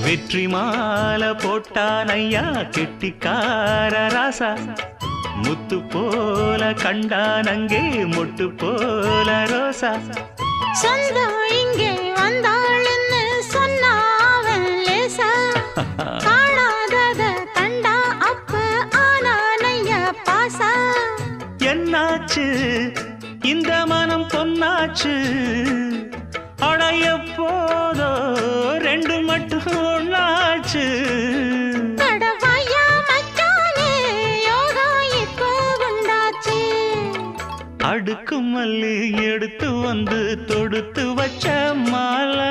வெற்றி மாலை போட்டான் ஐயா கெட்டிக்கார ராசா முத்து போல கண்டான் அங்கே மொட்டு போல ரோசா சொந்தம் இங்கே வந்தாள்னு சொன்னாவன் லேசா காணாதத கண்டா அப்ப ஆனானையா பாசா என்னாச்சு இந்த மனம் பொன்னாச்சு அட எப்போதோ ரெண்டு மட்டும் ஒன்னாச்சு கடவாயா மச்சானே யோகா இப்போ உண்டாச்சு அடுக்கு மல்லி எடுத்து வந்து தொடுத்து வச்ச மாலை